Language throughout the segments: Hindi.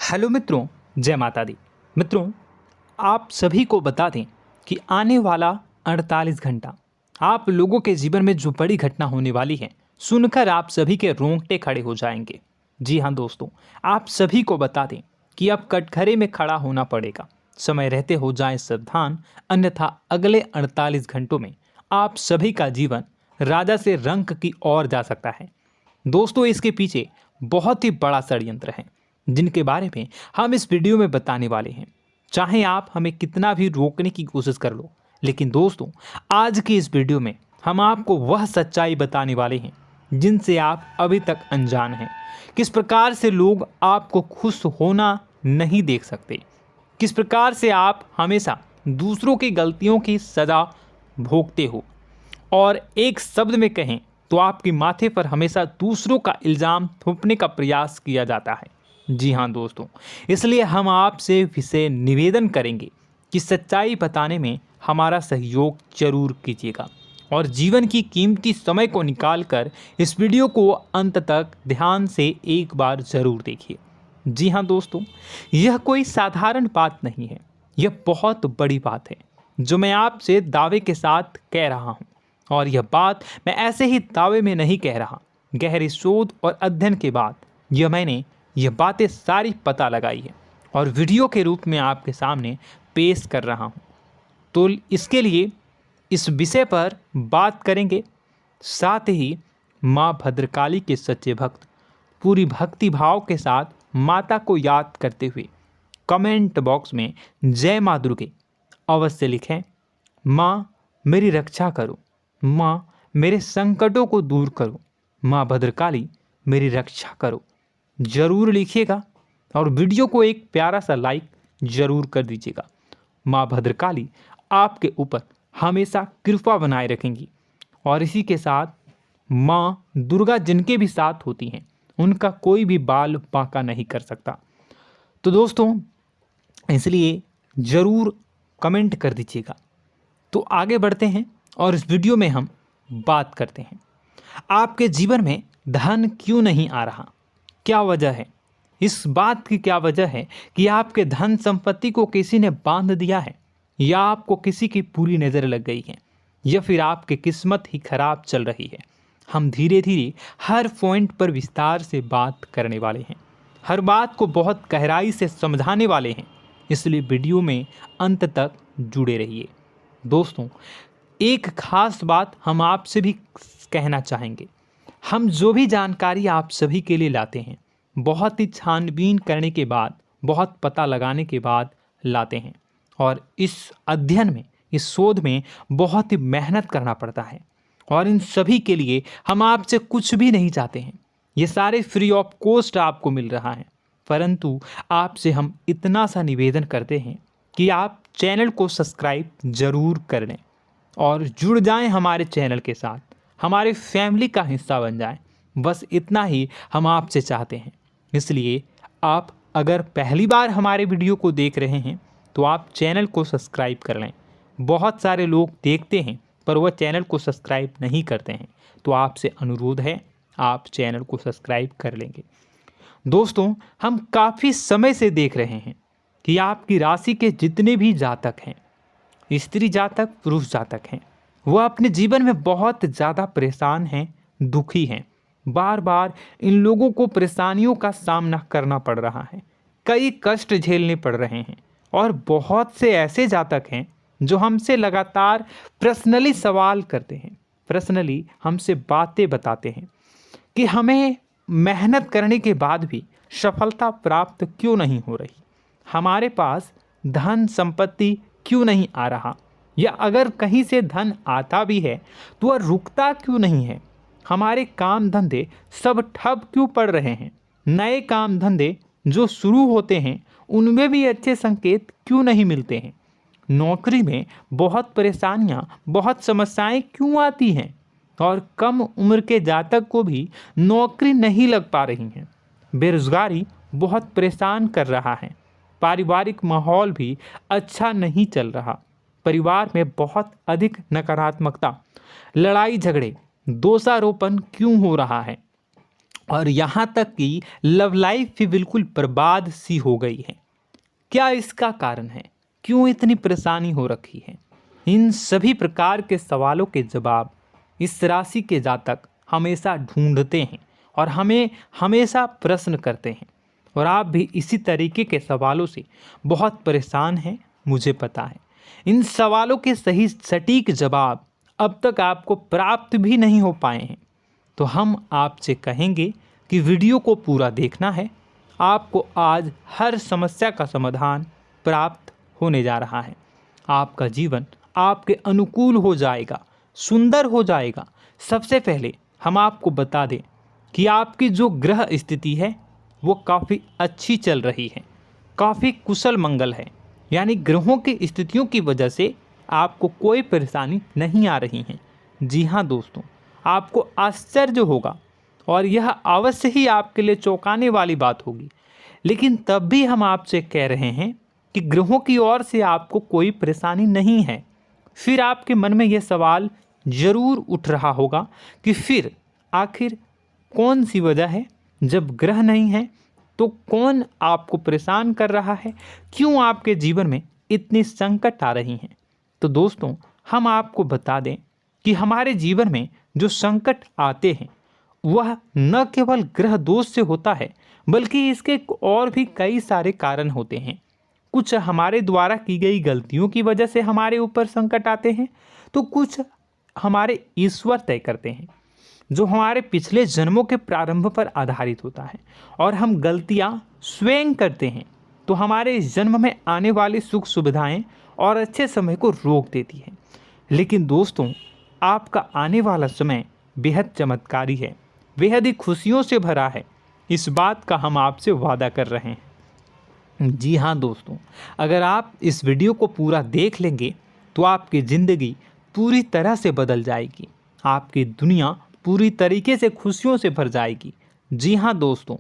हेलो मित्रों, जय माता दी। मित्रों, आप सभी को बता दें कि आने वाला 48 घंटा आप लोगों के जीवन में जो बड़ी घटना होने वाली है, सुनकर आप सभी के रोंगटे खड़े हो जाएंगे। जी हाँ दोस्तों, आप सभी को बता दें कि अब कटघरे में खड़ा होना पड़ेगा। समय रहते हो जाएं सावधान, अन्यथा अगले 48 घंटों में आप सभी का जीवन राजा से रंक की ओर जा सकता है। दोस्तों, इसके पीछे बहुत ही बड़ा षड्यंत्र है जिनके बारे में हम इस वीडियो में बताने वाले हैं। चाहे आप हमें कितना भी रोकने की कोशिश कर लो, लेकिन दोस्तों आज की इस वीडियो में हम आपको वह सच्चाई बताने वाले हैं जिनसे आप अभी तक अनजान हैं। किस प्रकार से लोग आपको खुश होना नहीं देख सकते, किस प्रकार से आप हमेशा दूसरों की गलतियों की सज़ा भोगते हो, और एक शब्द में कहें तो आपके माथे पर हमेशा दूसरों का इल्ज़ाम थोपने का प्रयास किया जाता है। जी हाँ दोस्तों, इसलिए हम आपसे विशेष निवेदन करेंगे कि सच्चाई बताने में हमारा सहयोग जरूर कीजिएगा और जीवन की कीमती समय को निकालकर इस वीडियो को अंत तक ध्यान से एक बार ज़रूर देखिए। जी हाँ दोस्तों, यह कोई साधारण बात नहीं है, यह बहुत बड़ी बात है जो मैं आपसे दावे के साथ कह रहा हूँ। और यह बात मैं ऐसे ही दावे में नहीं कह रहा, गहरी शोध और अध्ययन के बाद मैंने यह बातें सारी पता लगाई है और वीडियो के रूप में आपके सामने पेश कर रहा हूँ। तो इसके लिए इस विषय पर बात करेंगे। साथ ही माँ भद्रकाली के सच्चे भक्त पूरी भक्ति भाव के साथ माता को याद करते हुए कमेंट बॉक्स में जय माँ दुर्गे अवश्य लिखें। माँ मेरी रक्षा करो, माँ मेरे संकटों को दूर करो, माँ भद्रकाली मेरी रक्षा करो, ज़रूर लिखिएगा और वीडियो को एक प्यारा सा लाइक ज़रूर कर दीजिएगा। माँ भद्रकाली आपके ऊपर हमेशा कृपा बनाए रखेंगी और इसी के साथ माँ दुर्गा जिनके भी साथ होती हैं उनका कोई भी बाल बांका नहीं कर सकता। तो दोस्तों, इसलिए ज़रूर कमेंट कर दीजिएगा। तो आगे बढ़ते हैं और इस वीडियो में हम बात करते हैं, आपके जीवन में धन क्यों नहीं आ रहा, क्या वजह है। इस बात की क्या वजह है कि आपके धन संपत्ति को किसी ने बांध दिया है, या आपको किसी की पूरी नज़र लग गई है, या फिर आपकी किस्मत ही खराब चल रही है। हम धीरे धीरे हर पॉइंट पर विस्तार से बात करने वाले हैं, हर बात को बहुत गहराई से समझाने वाले हैं, इसलिए वीडियो में अंत तक जुड़े रहिए। दोस्तों, एक खास बात हम आपसे भी कहना चाहेंगे, हम जो भी जानकारी आप सभी के लिए लाते हैं बहुत ही छानबीन करने के बाद, बहुत पता लगाने के बाद लाते हैं, और इस अध्ययन में, इस शोध में बहुत ही मेहनत करना पड़ता है। और इन सभी के लिए हम आपसे कुछ भी नहीं चाहते हैं, ये सारे फ्री ऑफ कॉस्ट आपको मिल रहा है। परंतु आपसे हम इतना सा निवेदन करते हैं कि आप चैनल को सब्सक्राइब ज़रूर कर लें और जुड़ जाएं हमारे चैनल के साथ, हमारे फैमिली का हिस्सा बन जाएं। बस इतना ही हम आपसे चाहते हैं। इसलिए आप अगर पहली बार हमारे वीडियो को देख रहे हैं तो आप चैनल को सब्सक्राइब कर लें। बहुत सारे लोग देखते हैं पर वह चैनल को सब्सक्राइब नहीं करते हैं, तो आपसे अनुरोध है आप चैनल को सब्सक्राइब कर लेंगे। दोस्तों, हम काफ़ी समय से देख रहे हैं कि आपकी राशि के जितने भी जातक हैं, स्त्री जातक पुरुष जातक हैं, वह अपने जीवन में बहुत ज़्यादा परेशान हैं, दुखी हैं। बार बार इन लोगों को परेशानियों का सामना करना पड़ रहा है, कई कष्ट झेलने पड़ रहे हैं। और बहुत से ऐसे जातक हैं जो हमसे लगातार पर्सनली सवाल करते हैं, पर्सनली हमसे बातें बताते हैं कि हमें मेहनत करने के बाद भी सफलता प्राप्त क्यों नहीं हो रही, हमारे पास धन संपत्ति क्यों नहीं आ रहा, या अगर कहीं से धन आता भी है तो वह रुकता क्यों नहीं है, हमारे काम धंधे सब ठप क्यों पड़ रहे हैं, नए काम धंधे जो शुरू होते हैं उनमें भी अच्छे संकेत क्यों नहीं मिलते हैं, नौकरी में बहुत परेशानियां, बहुत समस्याएं क्यों आती हैं, और कम उम्र के जातक को भी नौकरी नहीं लग पा रही हैं, बेरोजगारी बहुत परेशान कर रहा है, पारिवारिक माहौल भी अच्छा नहीं चल रहा, परिवार में बहुत अधिक नकारात्मकता, लड़ाई झगड़े, दोषारोपण क्यों हो रहा है, और यहाँ तक कि लव लाइफ भी बिल्कुल बर्बाद सी हो गई है। क्या इसका कारण है? क्यों इतनी परेशानी हो रखी है? इन सभी प्रकार के सवालों के जवाब इस राशि के जातक हमेशा ढूंढते हैं और हमें हमेशा प्रश्न करते हैं। और आप भी इसी तरीके के सवालों से बहुत परेशान हैं, मुझे पता है। इन सवालों के सही सटीक जवाब अब तक आपको प्राप्त भी नहीं हो पाए हैं, तो हम आपसे कहेंगे कि वीडियो को पूरा देखना है। आपको आज हर समस्या का समाधान प्राप्त होने जा रहा है। आपका जीवन आपके अनुकूल हो जाएगा, सुंदर हो जाएगा। सबसे पहले हम आपको बता दें कि आपकी जो ग्रह स्थिति है वो काफ़ी अच्छी चल रही है, काफ़ी कुशल मंगल है। यानी ग्रहों की स्थितियों की वजह से आपको कोई परेशानी नहीं आ रही है। जी हाँ दोस्तों, आपको आश्चर्य होगा और यह अवश्य ही आपके लिए चौंकाने वाली बात होगी, लेकिन तब भी हम आपसे कह रहे हैं कि ग्रहों की ओर से आपको कोई परेशानी नहीं है। फिर आपके मन में यह सवाल जरूर उठ रहा होगा कि फिर आखिर कौन सी वजह है? जब ग्रह नहीं है तो कौन आपको परेशान कर रहा है? क्यों आपके जीवन में इतनी संकट आ रही हैं? तो दोस्तों, हम आपको बता दें कि हमारे जीवन में जो संकट आते हैं वह न केवल ग्रह दोष से होता है, बल्कि इसके और भी कई सारे कारण होते हैं। कुछ हमारे द्वारा की गई गलतियों की वजह से हमारे ऊपर संकट आते हैं, तो कुछ हमारे ईश्वर तय करते हैं, जो हमारे पिछले जन्मों के प्रारंभ पर आधारित होता है। और हम गलतियां स्वयं करते हैं तो हमारे इस जन्म में आने वाली सुख सुविधाएं और अच्छे समय को रोक देती है। लेकिन दोस्तों, आपका आने वाला समय बेहद चमत्कारी है, बेहद ही खुशियों से भरा है। इस बात का हम आपसे वादा कर रहे हैं। जी हाँ दोस्तों, अगर आप इस वीडियो को पूरा देख लेंगे तो आपकी ज़िंदगी पूरी तरह से बदल जाएगी, आपकी दुनिया पूरी तरीके से खुशियों से भर जाएगी। जी हाँ दोस्तों,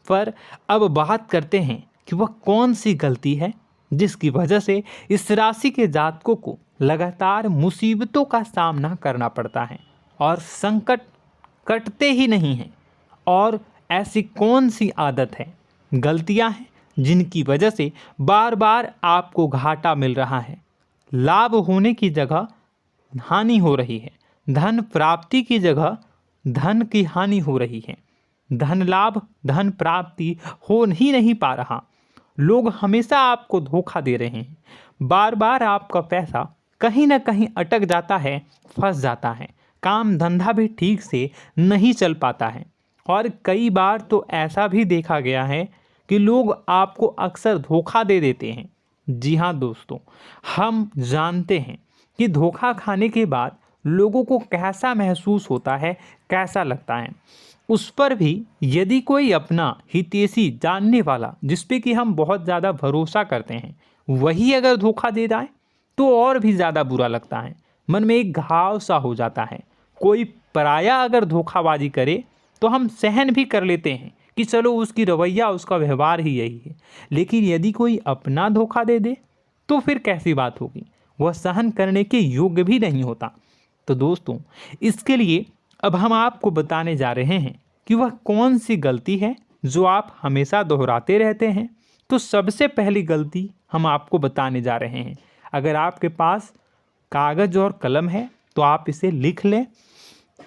पर अब बात करते हैं कि वह कौन सी गलती है जिसकी वजह से इस राशि के जातकों को लगातार मुसीबतों का सामना करना पड़ता है और संकट कटते ही नहीं हैं। और ऐसी कौन सी आदत है, गलतियां हैं जिनकी वजह से बार बार आपको घाटा मिल रहा है, लाभ होने की जगह हानि हो रही है, धन प्राप्ति की जगह धन की हानि हो रही है, धन लाभ धन प्राप्ति हो ही नहीं पा रहा, लोग हमेशा आपको धोखा दे रहे हैं, बार बार आपका पैसा कहीं ना कहीं अटक जाता है, फंस जाता है, काम धंधा भी ठीक से नहीं चल पाता है। और कई बार तो ऐसा भी देखा गया है कि लोग आपको अक्सर धोखा दे देते हैं। जी हाँ दोस्तों, हम जानते हैं कि धोखा खाने के बाद लोगों को कैसा महसूस होता है, कैसा लगता है। उस पर भी यदि कोई अपना हितैषी जानने वाला, जिस पे कि हम बहुत ज़्यादा भरोसा करते हैं, वही अगर धोखा दे जाए तो और भी ज़्यादा बुरा लगता है, मन में एक घाव सा हो जाता है। कोई पराया अगर धोखाबाजी करे तो हम सहन भी कर लेते हैं कि चलो उसकी रवैया उसका व्यवहार ही यही है, लेकिन यदि कोई अपना धोखा दे दे तो फिर कैसी बात होगी, वह सहन करने के योग्य भी नहीं होता। तो दोस्तों, इसके लिए अब हम आपको बताने जा रहे हैं कि वह कौन सी गलती है जो आप हमेशा दोहराते रहते हैं। तो सबसे पहली गलती हम आपको बताने जा रहे हैं। अगर आपके पास कागज़ और कलम है तो आप इसे लिख लें,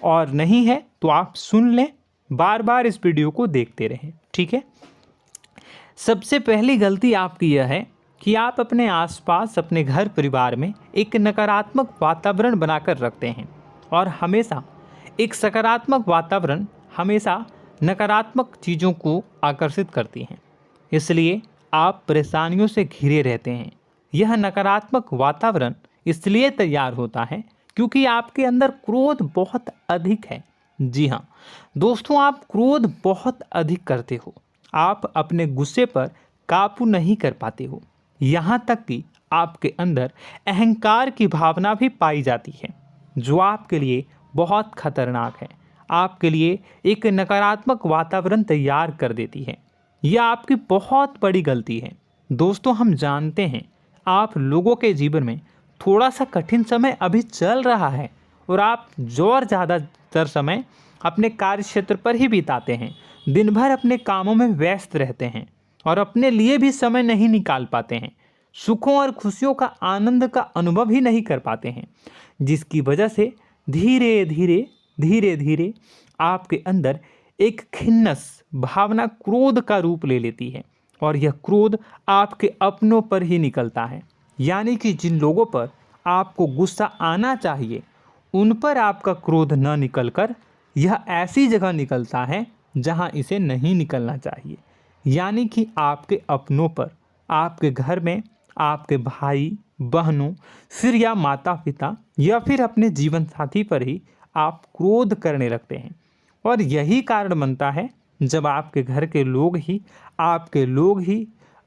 और नहीं है तो आप सुन लें, बार बार इस वीडियो को देखते रहें, ठीक है। सबसे पहली गलती आपकी यह है कि आप अपने आसपास, अपने घर परिवार में एक नकारात्मक वातावरण बनाकर रखते हैं, और हमेशा एक सकारात्मक वातावरण हमेशा नकारात्मक चीज़ों को आकर्षित करती हैं। इसलिए आप परेशानियों से घिरे रहते हैं। यह नकारात्मक वातावरण इसलिए तैयार होता है क्योंकि आपके अंदर क्रोध बहुत अधिक है। जी हाँ दोस्तों, आप क्रोध बहुत अधिक करते हो, आप अपने गुस्से पर काबू नहीं कर पाते हो, यहाँ तक कि आपके अंदर अहंकार की भावना भी पाई जाती है, जो आपके लिए बहुत खतरनाक है, आपके लिए एक नकारात्मक वातावरण तैयार कर देती है। यह आपकी बहुत बड़ी गलती है। दोस्तों, हम जानते हैं आप लोगों के जीवन में थोड़ा सा कठिन समय अभी चल रहा है और आप और ज़्यादा अधिकतर समय अपने कार्य क्षेत्र पर ही बिताते हैं, दिन भर अपने कामों में व्यस्त रहते हैं और अपने लिए भी समय नहीं निकाल पाते हैं, सुखों और खुशियों का आनंद का अनुभव ही नहीं कर पाते हैं, जिसकी वजह से धीरे धीरे आपके अंदर एक खिन्नस भावना क्रोध का रूप ले लेती है और यह क्रोध आपके अपनों पर ही निकलता है। यानी कि जिन लोगों पर आपको गुस्सा आना चाहिए उन पर आपका क्रोध न निकलकर यह ऐसी जगह निकलता है जहां इसे नहीं निकलना चाहिए। यानी कि आपके अपनों पर, आपके घर में आपके भाई बहनों, फिर या माता पिता या फिर अपने जीवन साथी पर ही आप क्रोध करने लगते हैं। और यही कारण बनता है जब आपके घर के लोग ही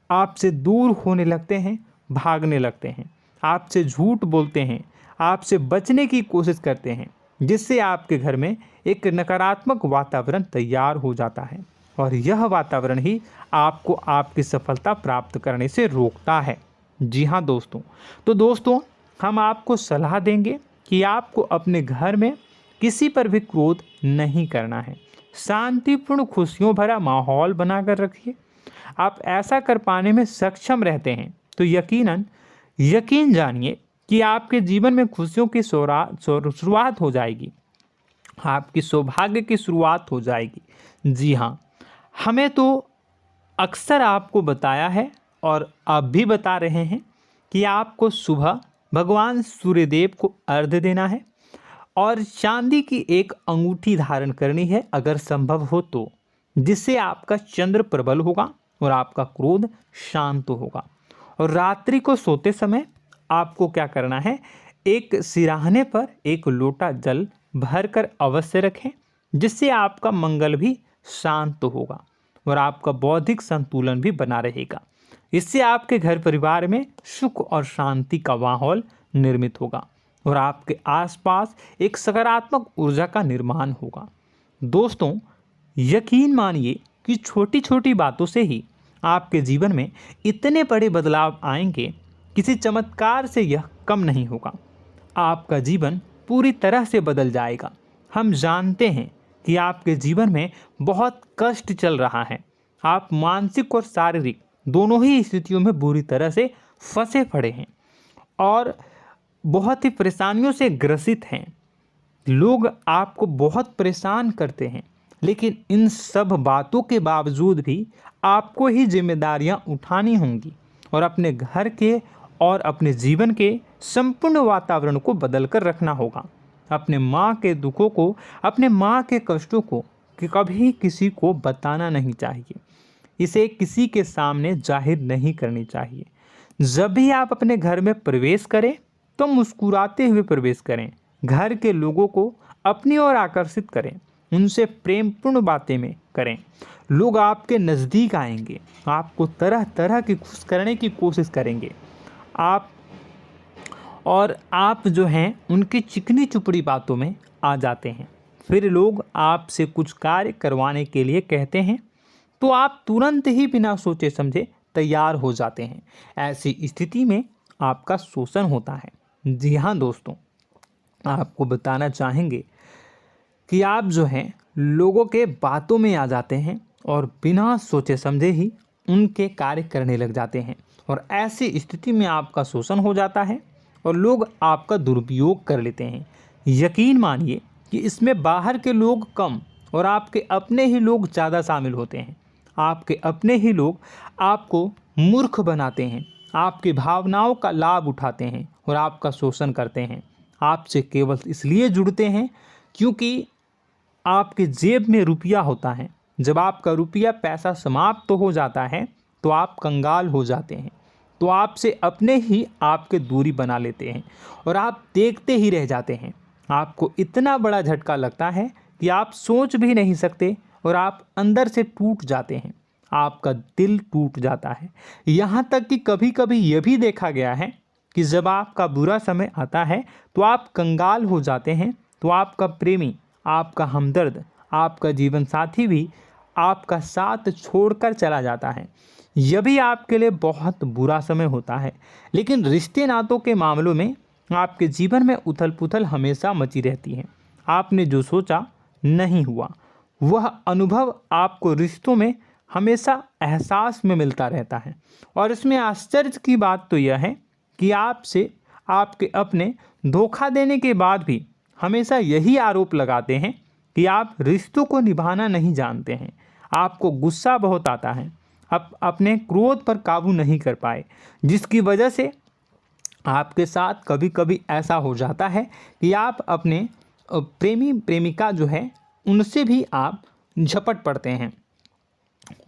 आपसे दूर होने लगते हैं, भागने लगते हैं, आपसे झूठ बोलते हैं, आपसे बचने की कोशिश करते हैं, जिससे आपके घर में एक नकारात्मक वातावरण तैयार हो जाता है और यह वातावरण ही आपको आपकी सफलता प्राप्त करने से रोकता है। जी हाँ दोस्तों, तो दोस्तों हम आपको सलाह देंगे कि आपको अपने घर में किसी पर भी क्रोध नहीं करना है। शांतिपूर्ण खुशियों भरा माहौल बनाकर रखिए। आप ऐसा कर पाने में सक्षम रहते हैं तो यकीन जानिए कि आपके जीवन में खुशियों की शुरुआत हो जाएगी, आपकी सौभाग्य की शुरुआत हो जाएगी। जी हाँ, हमें तो अक्सर आपको बताया है और अब भी बता रहे हैं कि आपको सुबह भगवान सूर्यदेव को अर्घ्य देना है और चांदी की एक अंगूठी धारण करनी है अगर संभव हो तो, जिससे आपका चंद्र प्रबल होगा और आपका क्रोध शांत होगा। और रात्रि को सोते समय आपको क्या करना है, एक सिराहने पर एक लोटा जल भरकर अवश्य रखें, जिससे आपका मंगल भी शांत होगा और आपका बौद्धिक संतुलन भी बना रहेगा। इससे आपके घर परिवार में सुख और शांति का माहौल निर्मित होगा और आपके आसपास एक सकारात्मक ऊर्जा का निर्माण होगा। दोस्तों यकीन मानिए कि छोटी छोटी बातों से ही आपके जीवन में इतने बड़े बदलाव आएंगे, किसी चमत्कार से यह कम नहीं होगा। आपका जीवन पूरी तरह से बदल जाएगा। हम जानते हैं कि आपके जीवन में बहुत कष्ट चल रहा है, आप मानसिक और शारीरिक दोनों ही स्थितियों में बुरी तरह से फंसे पड़े हैं और बहुत ही परेशानियों से ग्रसित हैं। लोग आपको बहुत परेशान करते हैं, लेकिन इन सब बातों के बावजूद भी आपको ही जिम्मेदारियां उठानी होंगी और अपने घर के और अपने जीवन के संपूर्ण वातावरण को बदल कर रखना होगा। अपने माँ के दुखों को, अपने माँ के कष्टों को कभी किसी को बताना नहीं चाहिए, इसे किसी के सामने जाहिर नहीं करनी चाहिए। जब भी आप अपने घर में प्रवेश करें तो मुस्कुराते हुए प्रवेश करें, घर के लोगों को अपनी ओर आकर्षित करें, उनसे प्रेमपूर्ण बातें में करें। लोग आपके नज़दीक आएंगे, आपको तरह तरह की खुश करने की कोशिश करेंगे। आप जो हैं उनकी चिकनी चुपड़ी बातों में आ जाते हैं। फिर लोग आपसे कुछ कार्य करवाने के लिए कहते हैं तो आप तुरंत ही बिना सोचे समझे तैयार हो जाते हैं। ऐसी स्थिति में आपका शोषण होता है। जी हाँ दोस्तों, आपको बताना चाहेंगे कि आप जो हैं लोगों के बातों में आ जाते हैं और बिना सोचे समझे ही उनके कार्य करने लग जाते हैं और ऐसी स्थिति में आपका शोषण हो जाता है और लोग आपका दुरुपयोग कर लेते हैं। यकीन मानिए कि इसमें बाहर के लोग कम और आपके अपने ही लोग ज़्यादा शामिल होते हैं। आपके अपने ही लोग आपको मूर्ख बनाते हैं, आपकी भावनाओं का लाभ उठाते हैं और आपका शोषण करते हैं। आपसे केवल इसलिए जुड़ते हैं क्योंकि आपके जेब में रुपया होता है। जब आपका रुपया पैसा समाप्त हो जाता है तो आप कंगाल हो जाते हैं, तो आपसे अपने ही आपके दूरी बना लेते हैं और आप देखते ही रह जाते हैं। आपको इतना बड़ा झटका लगता है कि आप सोच भी नहीं सकते और आप अंदर से टूट जाते हैं, आपका दिल टूट जाता है। यहाँ तक कि कभी कभी यह भी देखा गया है कि जब आपका बुरा समय आता है तो आप कंगाल हो जाते हैं, तो आपका प्रेमी, आपका हमदर्द, आपका जीवन साथी भी आपका साथ छोड़कर चला जाता है। यह भी आपके लिए बहुत बुरा समय होता है। लेकिन रिश्ते नातों के मामलों में आपके जीवन में उथल पुथल हमेशा मची रहती है। आपने जो सोचा नहीं हुआ। वह अनुभव आपको रिश्तों में हमेशा एहसास में मिलता रहता है। और इसमें आश्चर्य की बात तो यह है कि आपसे आपके अपने धोखा देने के बाद भी हमेशा यही आरोप लगाते हैं कि आप रिश्तों को निभाना नहीं जानते हैं। आपको गुस्सा बहुत आता है, अपने क्रोध पर काबू नहीं कर पाए, जिसकी वजह से आपके साथ कभी कभी ऐसा हो जाता है कि आप अपने प्रेमी प्रेमिका जो है उनसे भी आप झपट पड़ते हैं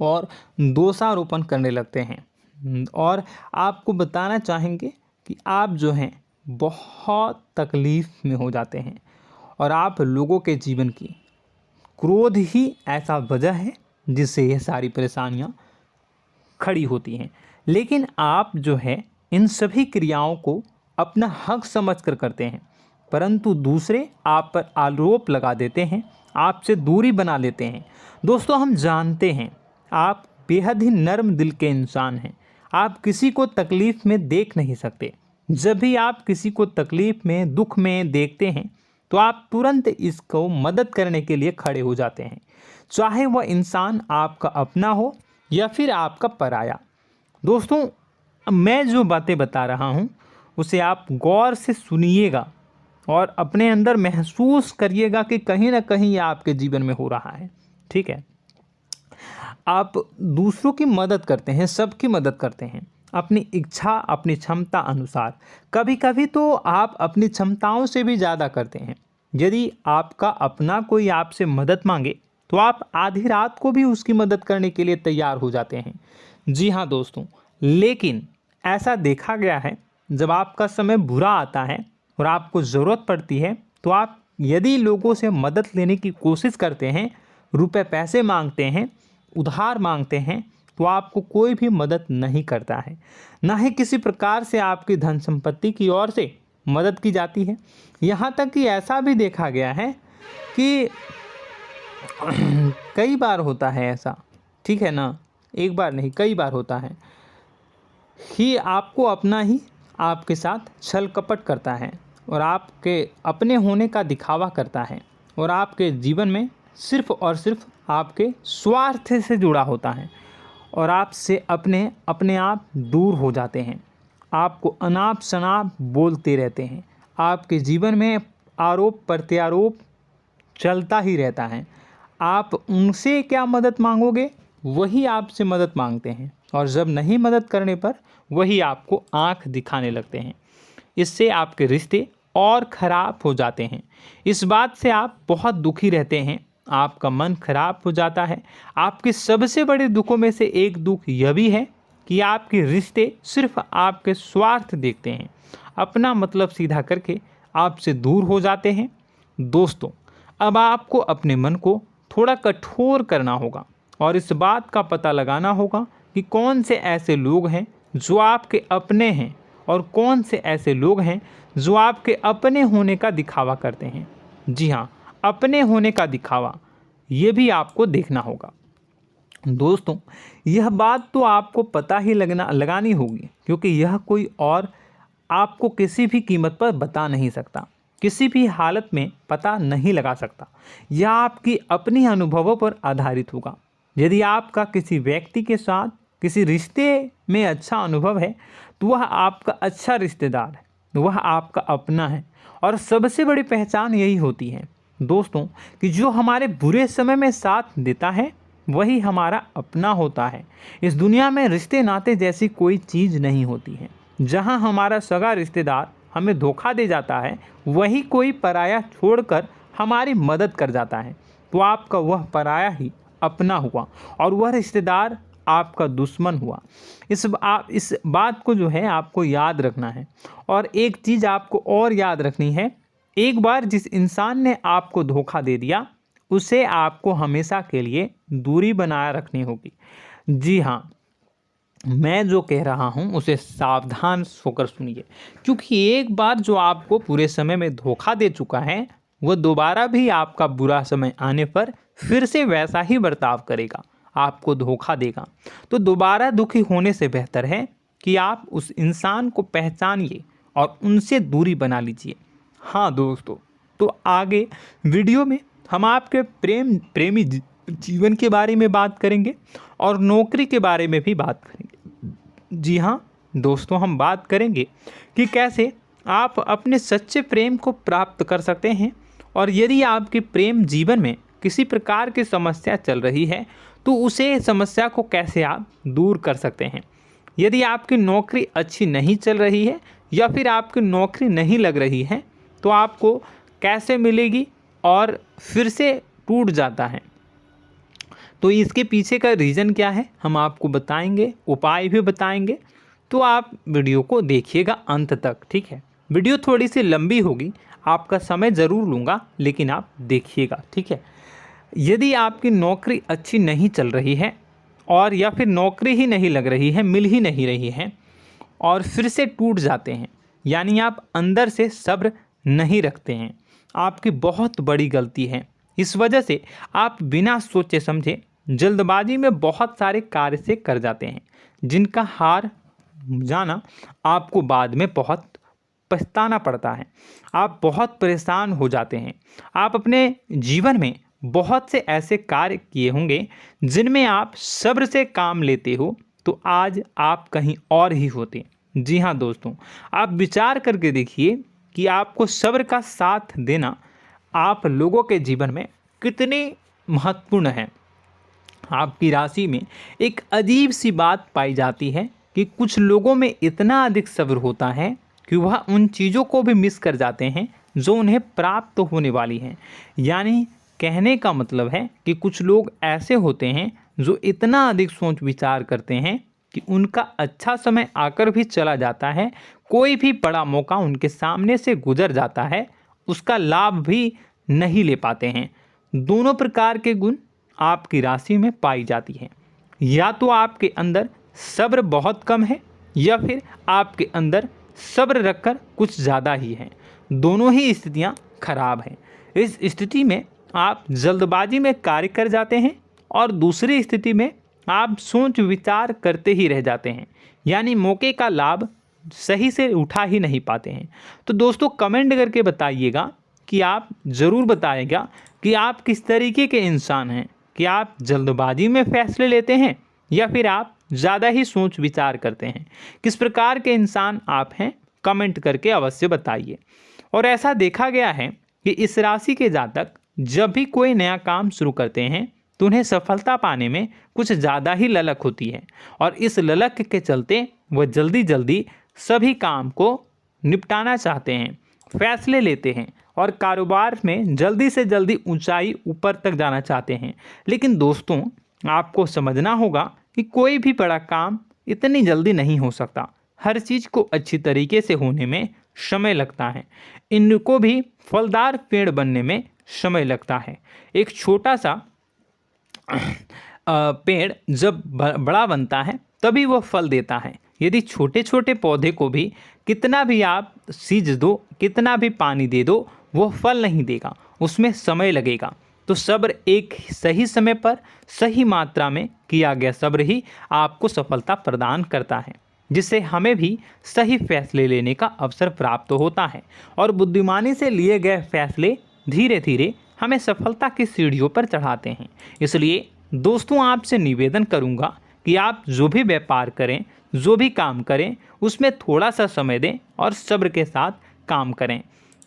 और दोषारोपण करने लगते हैं। और आपको बताना चाहेंगे कि आप जो हैं बहुत तकलीफ़ में हो जाते हैं और आप लोगों के जीवन की क्रोध ही ऐसा वजह है जिससे ये सारी परेशानियां खड़ी होती हैं। लेकिन आप जो है इन सभी क्रियाओं को अपना हक समझकर करते हैं, परंतु दूसरे आप पर आरोप लगा देते हैं, आपसे दूरी बना लेते हैं। दोस्तों, हम जानते हैं आप बेहद ही नर्म दिल के इंसान हैं। आप किसी को तकलीफ़ में देख नहीं सकते। जब भी आप किसी को तकलीफ़ में, दुख में देखते हैं तो आप तुरंत इसको मदद करने के लिए खड़े हो जाते हैं, चाहे वह इंसान आपका अपना हो या फिर आपका पराया। दोस्तों, मैं जो बातें बता रहा हूँ उसे आप गौर से सुनिएगा और अपने अंदर महसूस करिएगा कि कहीं ना कहीं ये आपके जीवन में हो रहा है। ठीक है, आप दूसरों की मदद करते हैं, सबकी मदद करते हैं अपनी इच्छा, अपनी क्षमता अनुसार। कभी कभी तो आप अपनी क्षमताओं से भी ज़्यादा करते हैं। यदि आपका अपना कोई आपसे मदद मांगे तो आप आधी रात को भी उसकी मदद करने के लिए तैयार हो जाते हैं। जी हाँ दोस्तों, लेकिन ऐसा देखा गया है जब आपका समय बुरा आता है और आपको ज़रूरत पड़ती है तो आप यदि लोगों से मदद लेने की कोशिश करते हैं, रुपए पैसे मांगते हैं, उधार मांगते हैं, तो आपको कोई भी मदद नहीं करता है। ना ही किसी प्रकार से आपकी धन संपत्ति की ओर से मदद की जाती है। यहाँ तक कि ऐसा भी देखा गया है कि कई बार होता है ऐसा, ठीक है ना, एक बार नहीं कई बार होता है कि आपको अपना ही आपके साथ छल कपट करता है और आपके अपने होने का दिखावा करता है और आपके जीवन में सिर्फ और सिर्फ आपके स्वार्थ से जुड़ा होता है और आपसे अपने आप दूर हो जाते हैं। आपको अनाप शनाप बोलते रहते हैं। आपके जीवन में आरोप प्रत्यारोप चलता ही रहता है। आप उनसे क्या मदद मांगोगे, वही आपसे मदद मांगते हैं और जब नहीं मदद करने पर वही आपको आंख दिखाने लगते हैं। इससे आपके रिश्ते और ख़राब हो जाते हैं। इस बात से आप बहुत दुखी रहते हैं, आपका मन खराब हो जाता है। आपके सबसे बड़े दुखों में से एक दुख यह भी है कि आपके रिश्ते सिर्फ आपके स्वार्थ देखते हैं, अपना मतलब सीधा करके आपसे दूर हो जाते हैं। दोस्तों, अब आपको अपने मन को थोड़ा कठोर करना होगा और इस बात का पता लगाना होगा कि कौन से ऐसे लोग हैं जो आपके अपने हैं और कौन से ऐसे लोग हैं जो आपके अपने होने का दिखावा करते हैं। जी हाँ, अपने होने का दिखावा, ये भी आपको देखना होगा। दोस्तों, यह बात तो आपको पता ही लगानी होगी, क्योंकि यह कोई और आपको किसी भी कीमत पर बता नहीं सकता, किसी भी हालत में पता नहीं लगा सकता। यह आपकी अपनी अनुभवों पर आधारित होगा। यदि आपका किसी व्यक्ति के साथ किसी रिश्ते में अच्छा अनुभव है तो वह आपका अच्छा रिश्तेदार है, वह आपका अपना है। और सबसे बड़ी पहचान यही होती है दोस्तों कि जो हमारे बुरे समय में साथ देता है वही हमारा अपना होता है। इस दुनिया में रिश्ते नाते जैसी कोई चीज़ नहीं होती है। जहां हमारा सगा रिश्तेदार हमें धोखा दे जाता है, वही कोई पराया छोड़कर हमारी मदद कर जाता है, तो आपका वह पराया ही अपना हुआ और वह रिश्तेदार आपका दुश्मन हुआ। इस बात को जो है आपको याद रखना है। और एक चीज़ आपको और याद रखनी है, एक बार जिस इंसान ने आपको धोखा दे दिया उसे आपको हमेशा के लिए दूरी बनाए रखनी होगी। जी हाँ, मैं जो कह रहा हूँ उसे सावधान होकर सुनिए, क्योंकि एक बार जो आपको पूरे समय में धोखा दे चुका है वह दोबारा भी आपका बुरा समय आने पर फिर से वैसा ही बर्ताव करेगा, आपको धोखा देगा। तो दोबारा दुखी होने से बेहतर है कि आप उस इंसान को पहचानिए और उनसे दूरी बना लीजिए। हाँ दोस्तों, तो आगे वीडियो में हम आपके प्रेमी जीवन के बारे में बात करेंगे और नौकरी के बारे में भी बात करेंगे। जी हाँ दोस्तों, हम बात करेंगे कि कैसे आप अपने सच्चे प्रेम को प्राप्त कर सकते हैं, और यदि आपके प्रेम जीवन में किसी प्रकार की समस्या चल रही है तो उसे समस्या को कैसे आप दूर कर सकते हैं। यदि आपकी नौकरी अच्छी नहीं चल रही है या फिर आपकी नौकरी नहीं लग रही है तो आपको कैसे मिलेगी और फिर से टूट जाता है, तो इसके पीछे का रीज़न क्या है हम आपको बताएंगे, उपाय भी बताएंगे। तो आप वीडियो को देखिएगा अंत तक, ठीक है। वीडियो थोड़ी सी लंबी होगी, आपका समय ज़रूर लूँगा, लेकिन आप देखिएगा, ठीक है। यदि आपकी नौकरी अच्छी नहीं चल रही है और या फिर नौकरी ही नहीं लग रही है, मिल ही नहीं रही है और फिर से टूट जाते हैं, यानी आप अंदर से सब्र नहीं रखते हैं, आपकी बहुत बड़ी गलती है। इस वजह से आप बिना सोचे समझे जल्दबाजी में बहुत सारे कार्य से कर जाते हैं, जिनका हार जाना आपको बाद में बहुत पछताना पड़ता है। आप बहुत परेशान हो जाते हैं। आप अपने जीवन में बहुत से ऐसे कार्य किए होंगे जिनमें आप सब्र से काम लेते हो, तो आज आप कहीं और ही होते। जी हाँ दोस्तों, आप विचार करके देखिए कि आपको सब्र का साथ देना आप लोगों के जीवन में कितनी महत्वपूर्ण है। आपकी राशि में एक अजीब सी बात पाई जाती है कि कुछ लोगों में इतना अधिक सब्र होता है कि वह उन चीज़ों को भी मिस कर जाते हैं जो उन्हें प्राप्त होने वाली हैं। यानी कहने का मतलब है कि कुछ लोग ऐसे होते हैं जो इतना अधिक सोच विचार करते हैं कि उनका अच्छा समय आकर भी चला जाता है, कोई भी बड़ा मौका उनके सामने से गुजर जाता है, उसका लाभ भी नहीं ले पाते हैं। दोनों प्रकार के गुण आपकी राशि में पाई जाती है। या तो आपके अंदर सब्र बहुत कम है या फिर आपके अंदर सब्र रखकर कुछ ज़्यादा ही है। दोनों ही स्थितियाँ खराब हैं। इस स्थिति में आप जल्दबाजी में कार्य कर जाते हैं और दूसरी स्थिति में आप सोच विचार करते ही रह जाते हैं, यानी मौके का लाभ सही से उठा ही नहीं पाते हैं। तो दोस्तों कमेंट करके बताइएगा कि आप ज़रूर बताइएगा कि आप किस तरीके के इंसान हैं, कि आप जल्दबाजी में फैसले लेते हैं या फिर आप ज़्यादा ही सोच विचार करते हैं। किस प्रकार के इंसान आप हैं, कमेंट करके अवश्य बताइए। और ऐसा देखा गया है कि इस राशि के जातक जब भी कोई नया काम शुरू करते हैं तो उन्हें सफलता पाने में कुछ ज़्यादा ही ललक होती है, और इस ललक के चलते वह जल्दी जल्दी सभी काम को निपटाना चाहते हैं, फैसले लेते हैं और कारोबार में जल्दी से जल्दी ऊंचाई ऊपर तक जाना चाहते हैं। लेकिन दोस्तों आपको समझना होगा कि कोई भी बड़ा काम इतनी जल्दी नहीं हो सकता। हर चीज़ को अच्छी तरीके से होने में समय लगता है। इनको भी फलदार पेड़ बनने में समय लगता है। एक छोटा सा पेड़ जब बड़ा बनता है तभी वह फल देता है। यदि छोटे छोटे पौधे को भी कितना भी आप सींच दो, कितना भी पानी दे दो, वो फल नहीं देगा, उसमें समय लगेगा। तो सब्र एक सही समय पर सही मात्रा में किया गया सब्र ही आपको सफलता प्रदान करता है, जिससे हमें भी सही फैसले लेने का अवसर प्राप्त होता है। और बुद्धिमानी से लिए गए फैसले धीरे धीरे हमें सफलता की सीढ़ियों पर चढ़ाते हैं। इसलिए दोस्तों आपसे निवेदन करूंगा कि आप जो भी व्यापार करें, जो भी काम करें, उसमें थोड़ा सा समय दें और सब्र के साथ काम करें।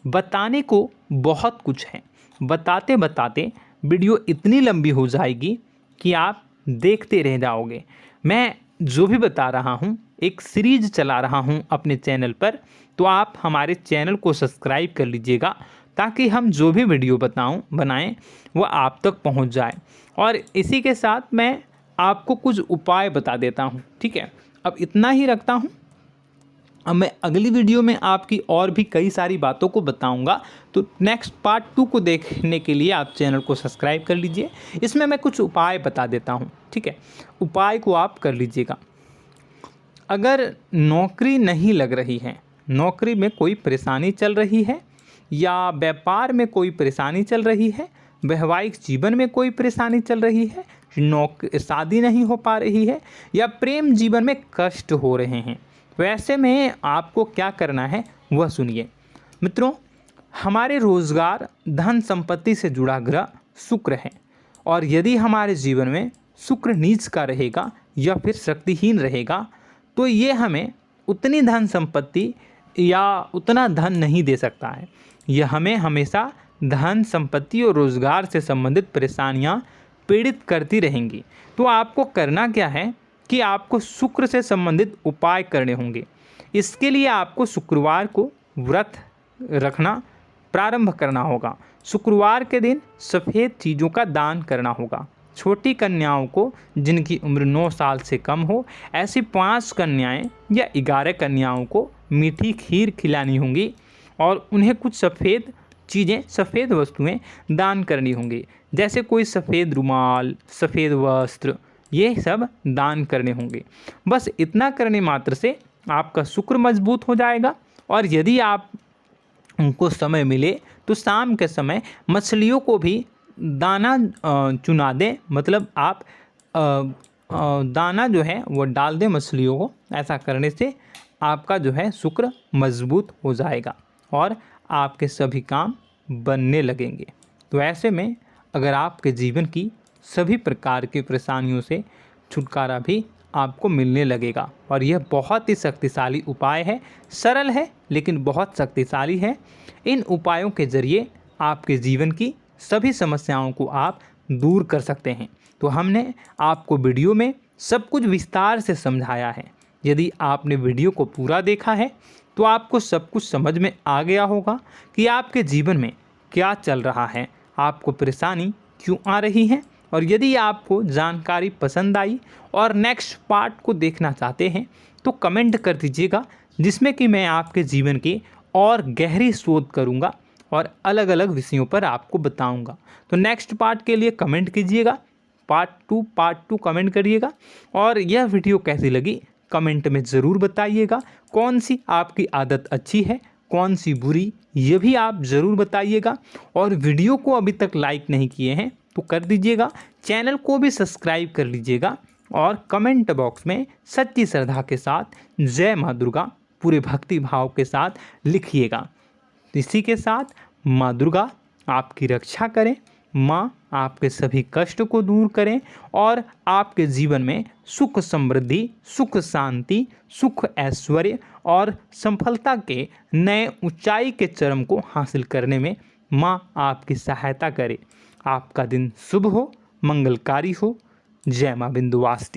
बताने को बहुत कुछ है, बताते बताते वीडियो इतनी लंबी हो जाएगी कि आप देखते रह जाओगे। मैं जो भी बता रहा हूँ एक सीरीज चला रहा हूँ अपने चैनल पर, तो आप हमारे चैनल को सब्सक्राइब कर लीजिएगा ताकि हम जो भी वीडियो बनाएं वो आप तक पहुँच जाए। और इसी के साथ मैं आपको कुछ उपाय बता देता हूँ, ठीक है। अब इतना ही रखता हूँ। अब मैं अगली वीडियो में आपकी और भी कई सारी बातों को बताऊंगा। तो नेक्स्ट पार्ट 2 को देखने के लिए आप चैनल को सब्सक्राइब कर लीजिए। इसमें मैं कुछ उपाय बता देता हूं, ठीक है। उपाय को आप कर लीजिएगा। अगर नौकरी नहीं लग रही है, नौकरी में कोई परेशानी चल रही है, या व्यापार में कोई परेशानी चल रही है, वैवाहिक जीवन में कोई परेशानी चल रही है, शादी नहीं हो पा रही है, या प्रेम जीवन में कष्ट हो रहे हैं, वैसे में आपको क्या करना है वह सुनिए। मित्रों, हमारे रोजगार, धन संपत्ति से जुड़ा ग्रह शुक्र है, और यदि हमारे जीवन में शुक्र नीच का रहेगा या फिर शक्तिहीन रहेगा तो ये हमें उतनी धन संपत्ति या उतना धन नहीं दे सकता है। यह हमें हमेशा धन संपत्ति और रोजगार से संबंधित परेशानियां पीड़ित करती रहेंगी। तो आपको करना क्या है कि आपको शुक्र से संबंधित उपाय करने होंगे। इसके लिए आपको शुक्रवार को व्रत रखना प्रारंभ करना होगा। शुक्रवार के दिन सफ़ेद चीज़ों का दान करना होगा। छोटी कन्याओं को जिनकी उम्र 9 साल से कम हो, ऐसी 5 कन्याएं या 11 कन्याओं को मीठी खीर खिलानी होंगी और उन्हें कुछ सफ़ेद चीज़ें, सफ़ेद वस्तुएं दान करनी होंगी, जैसे कोई सफ़ेद रुमाल, सफ़ेद वस्त्र, ये सब दान करने होंगे। बस इतना करने मात्र से आपका शुक्र मजबूत हो जाएगा। और यदि आप उनको समय मिले तो शाम के समय मछलियों को भी दाना चुना दें, मतलब आप दाना जो है वो डाल दें मछलियों को। ऐसा करने से आपका जो है शुक्र मजबूत हो जाएगा और आपके सभी काम बनने लगेंगे। तो ऐसे में अगर आपके जीवन की सभी प्रकार की परेशानियों से छुटकारा भी आपको मिलने लगेगा। और यह बहुत ही शक्तिशाली उपाय है, सरल है लेकिन बहुत शक्तिशाली है। इन उपायों के ज़रिए आपके जीवन की सभी समस्याओं को आप दूर कर सकते हैं। तो हमने आपको वीडियो में सब कुछ विस्तार से समझाया है। यदि आपने वीडियो को पूरा देखा है तो आपको सब कुछ समझ में आ गया होगा कि आपके जीवन में क्या चल रहा है, आपको परेशानी क्यों आ रही है। और यदि आपको जानकारी पसंद आई और नेक्स्ट पार्ट को देखना चाहते हैं तो कमेंट कर दीजिएगा, जिसमें कि मैं आपके जीवन की और गहरी शोध करूंगा और अलग अलग विषयों पर आपको बताऊंगा। तो नेक्स्ट पार्ट के लिए कमेंट कीजिएगा, पार्ट टू कमेंट करिएगा। और यह वीडियो कैसी लगी कमेंट में ज़रूर बताइएगा। कौन सी आपकी आदत अच्छी है, कौन सी बुरी, ये भी आप ज़रूर बताइएगा। और वीडियो को अभी तक लाइक नहीं किए हैं तो कर दीजिएगा, चैनल को भी सब्सक्राइब कर लीजिएगा और कमेंट बॉक्स में सच्ची श्रद्धा के साथ जय माँ दुर्गा पूरे भक्ति भाव के साथ लिखिएगा। इसी के साथ माँ दुर्गा आपकी रक्षा करें, माँ आपके सभी कष्ट को दूर करें और आपके जीवन में सुख समृद्धि, सुख शांति, सुख ऐश्वर्य और सफलता के नए ऊंचाई के चरम को हासिल करने में माँ आपकी सहायता करे। आपका दिन शुभ हो, मंगलकारी हो। जय माँ विंध्यवासिनी।